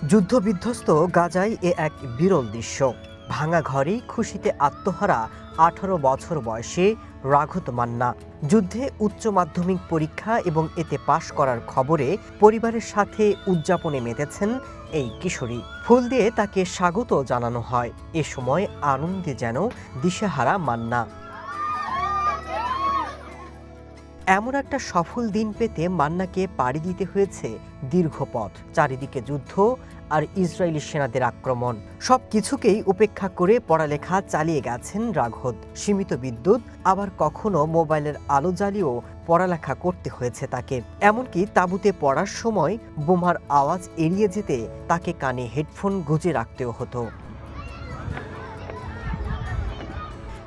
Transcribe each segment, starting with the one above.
যুদ্ধবিধ্বস্ত গাজায় এক বিরল দৃশ্য। ভাঙা ঘরেই খুশিতে আত্মহারা 18 বছর বয়সী রাঘত মান্না। যুদ্ধে উচ্চ মাধ্যমিক পরীক্ষা এবং এতে পাশ করার খবরে পরিবারের সাথে উদযাপনে মেতেছেন এই কিশোরী। ফুল দিয়ে তাকে স্বাগত জানানো হয়। এ সময় আনন্দে যেন দিশেহারা মান্না। এমন একটা সফল দিন পেতে মান্নাকে পাড়ি দিতে হয়েছে দীর্ঘ পথ। চারিদিকে যুদ্ধ আর ইসরায়েলি সেনাদের আক্রমণ, সব কিছুকেই উপেক্ষা করে পড়ালেখা চালিয়ে গেছেন রাঘত। সীমিত বিদ্যুৎ, আবার কখনো মোবাইলের আলো জ্বালিয়েও পড়ালেখা করতে হয়েছে তাকে। এমনকি তাঁবুতে পড়ার সময় বোমার আওয়াজ এড়িয়ে যেতে তাকে কানে হেডফোন গুঁজে রাখতেও হতো।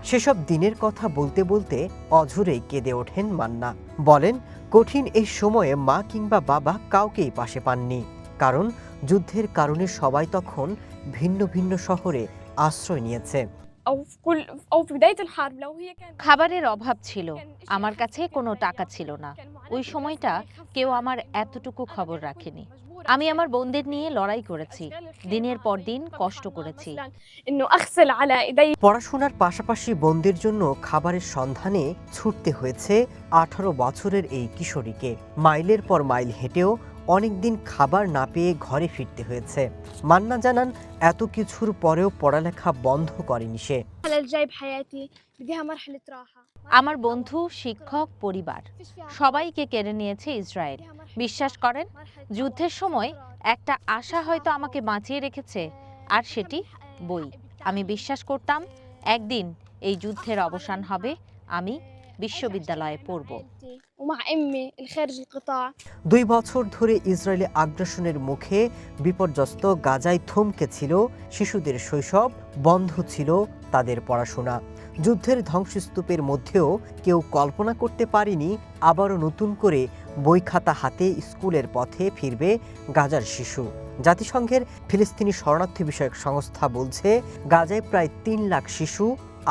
সেসব দিনের কথা বলতে বলতে অঝোরেই কেঁদে ওঠেন মান্না। বলেন, কঠিন এই সময়ে মা কিংবা বাবা কাউকেই পাশে পাননি, কারণ যুদ্ধের কারণে সবাই তখন ভিন্ন ভিন্ন শহরে আশ্রয় নিয়েছে। খাবারের অভাব ছিল, আমার কাছে কোনো টাকা ছিল না। ওই সময়টা কেউ আমার এতটুকু খবর রাখেনি। আমি আমার বোনদের নিয়ে লড়াই করেছি, দিনের পর দিন কষ্ট করেছি। পড়াশোনার পাশাপাশি বোনদের জন্য খাবারের সন্ধানে ছুটতে হয়েছে 18 বছরের এই কিশোরীকে। মাইলের পর মাইল হেঁটেও অনেকদিন খাবার না পেয়ে ঘরে ফিরতে হয়েছে। মান্না জানান, এত কিছুর পরেও পড়ালেখা বন্ধ করেনি সে। আমার বন্ধু, শিক্ষক, পরিবার সবাইকে কেড়ে নিয়েছে ইসরায়েল। বিশ্বাস করেন, যুদ্ধের সময় একটা আশা হয়তো আমাকে বাঁচিয়ে রেখেছে, আর সেটি বই। আমি বিশ্বাস করতাম একদিন এই যুদ্ধের অবসান হবে, আমি বিশ্ববিদ্যালয়ে পড়ব। 2 বছর ধরে ইসরায়েলি আগ্রাসনের মুখে বিপর্যস্ত গাজায় থমকে ছিল শিশুদের শৈশব, বন্ধ ছিল তাদের পড়াশোনা। যুদ্ধের ধ্বংসস্তূপের মধ্যেও কেউ কল্পনা করতে পারেনি আবারও নতুন করে বই খাতা হাতে স্কুলের পথে ফিরবে গাজার শিশু। জাতিসংঘের ফিলিস্তিনি শরণার্থী বিষয়ক সংস্থা বলছে, গাজায় প্রায় 3 লাখ শিশু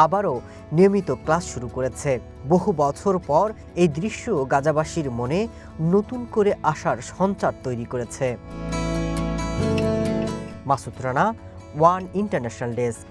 আবারও নিয়মিত ক্লাস শুরু করেছে। বহু বছর পর এই দৃশ্য গাজাবাসীর মনে নতুন করে আশার সঞ্চার তৈরি করেছে। Masud Rana, one international desk.